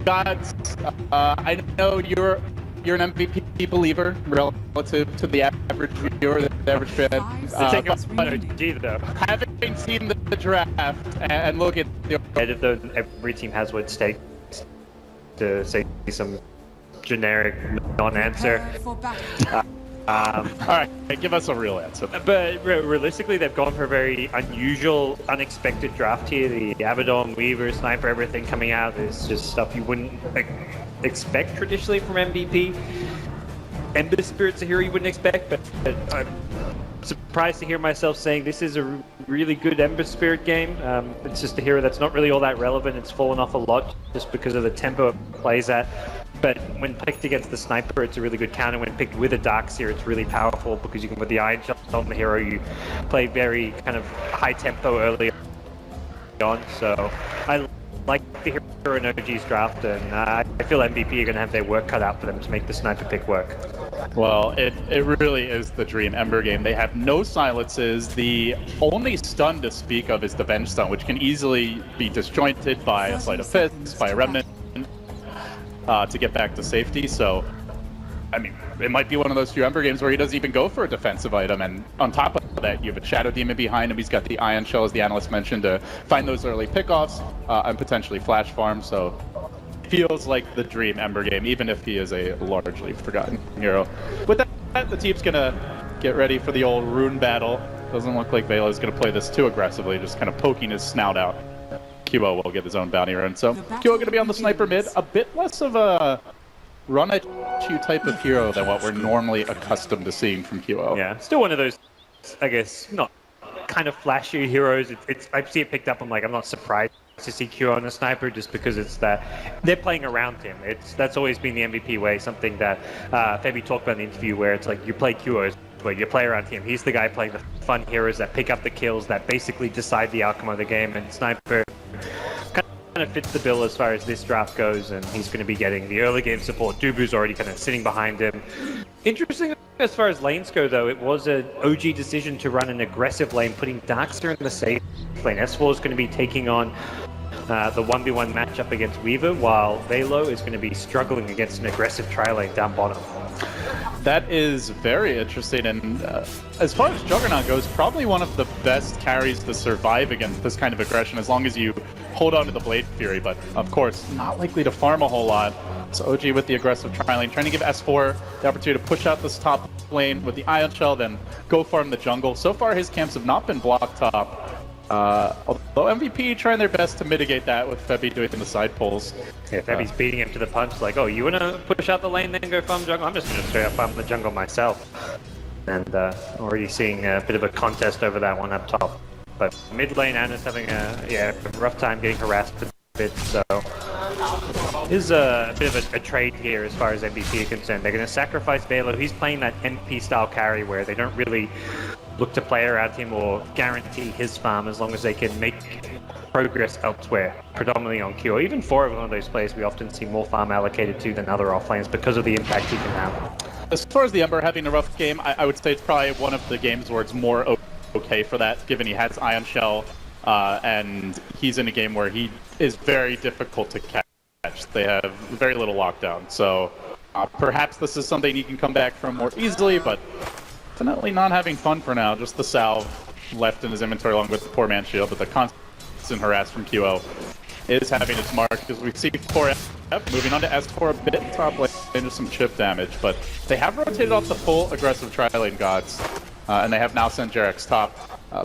Gods, I know you're an MVP believer relative to the average viewer, the average fan. Though. Having seen the draft and look at the every team has what it takes to say some generic non-answer. all right, give us a real answer. But realistically, they've gone for a very unusual, unexpected draft here. The Abaddon, Weaver, Sniper, everything coming out is just stuff you wouldn't expect traditionally from MVP. Ember Spirit's a hero you wouldn't expect, but I'm surprised to hear myself saying this is a really good Ember Spirit game. It's just a hero that's not really all that relevant. It's fallen off a lot just because of the tempo it plays at. But when picked against the Sniper, it's a really good counter. When picked with a Darkseer, it's really powerful because you can put the Iron Shot on the hero. You play very kind of high tempo early on. So I like the hero in OG's draft, and I feel MVP are going to have their work cut out for them to make the Sniper pick work. Well, it really is the dream Ember game. They have no silences. The only stun to speak of is the bench stun, which can easily be disjointed by a Sleight of Fist, by a Remnant, to get back to safety. So, I mean, it might be one of those few Ember games where he doesn't even go for a defensive item, and on top of that, you have a Shadow Demon behind him. He's got the Ion Shell, as the analyst mentioned, to find those early pickoffs and potentially flash farm. So, feels like the dream Ember game, even if he is a largely forgotten hero. With that, the team's gonna get ready for the old rune battle. Doesn't look like Vela is gonna play this too aggressively, just kind of poking his snout out. QO will get his own bounty run. So QO gonna be on the Sniper mid, a bit less of a run at you type of hero than what we're normally accustomed to seeing from QO. Yeah, still one of those, I guess, not kind of flashy heroes. I see it picked up. I'm not surprised to see QO on a Sniper just because it's that they're playing around him. That's always been the MVP way. Something that Febby talked about in the interview, where it's like you play QO, where you play around him. He's the guy playing the fun heroes that pick up the kills, that basically decide the outcome of the game. And Sniper kind of fits the bill as far as this draft goes, and he's going to be getting the early game support. Dubu's already kind of sitting behind him. Interesting as far as lanes go, though, it was an OG decision to run an aggressive lane, putting Darkseer in the safe lane. S4 is going to be taking on the 1v1 matchup against Weaver, while Velo is going to be struggling against an aggressive tri lane down bottom. That is very interesting, and as far as Juggernaut goes, probably one of the best carries to survive against this kind of aggression, as long as you hold on to the Blade Fury, but of course, not likely to farm a whole lot. So OG with the aggressive tri-lane, trying to give S4 the opportunity to push out this top lane with the Ion Shell, then go farm the jungle. So far, his camps have not been blocked top. Although MVP trying their best to mitigate that with Febby doing the side pulls. Yeah, Febby's beating him to the punch, like, oh, you want to push out the lane then go farm jungle? I'm just going to straight up farm the jungle myself. And already seeing a bit of a contest over that one up top. But mid lane, Anna's having a rough time getting harassed a bit, so there's a bit of a trade here as far as MVP is concerned. They're going to sacrifice Velo. He's playing that MP style carry where they don't really look to play around him or guarantee his farm as long as they can make progress elsewhere, predominantly on Q. Even for one of those players, we often see more farm allocated to than other offlanes because of the impact he can have. As far as the Ember having a rough game, I would say it's probably one of the games where it's more okay for that, given he has Ion Shell, and he's in a game where he is very difficult to catch. They have very little lockdown, so perhaps this is something he can come back from more easily, but definitely not having fun for now. Just the salve left in his inventory along with the poor man's shield, but the constant harass from QO is having its mark, because we see 4F moving on to S4 a bit top lane into some chip damage, but they have rotated off the full aggressive tri-lane gods, and they have now sent Jarek's top.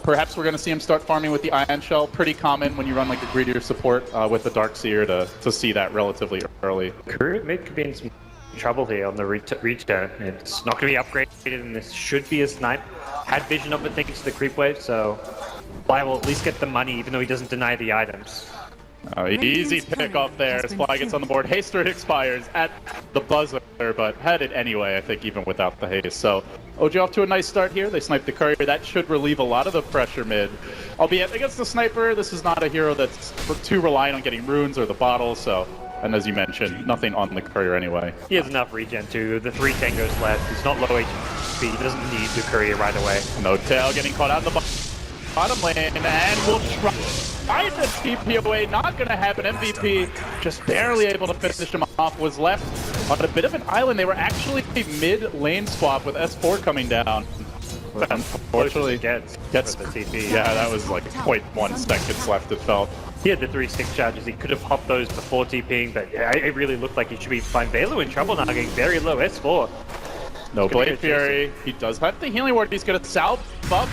Perhaps we're going to see him start farming with the Ion Shell. Pretty common when you run like a greedier support with the Darkseer to see that relatively early. Career mid could be in some trouble here on the return. It's not going to be upgraded, and this should be a snipe. Had vision of it thanks to the creep wave, so Fly will at least get the money, even though he doesn't deny the items. Easy pick off there as Fly gets on the board. Haste rate expires at the buzzer, but had it anyway, I think, even without the haste. So OG off to a nice start here. They snipe the courier. That should relieve a lot of the pressure mid. Albeit against the sniper, this is not a hero that's too reliant on getting runes or the bottle, so... And as you mentioned, nothing on the courier anyway. He has enough regen too. The 3 tangos left. He's not low HP. He doesn't need the courier right away. No tail getting caught out in the bottom lane, and we'll try find the TPOA, not going to happen. MVP just barely able to finish him off, was left on a bit of an island. They were actually mid-lane swap with S4 coming down. But unfortunately, gets the TP. Yeah, that was like 0.1 seconds left, it felt. He had the 3-6 charges. He could have popped those before TPing, but yeah, it really looked like he should be fine. Velo in trouble now, getting very low. S4. No Blade Fury. He does have the healing ward. He's going to salve up.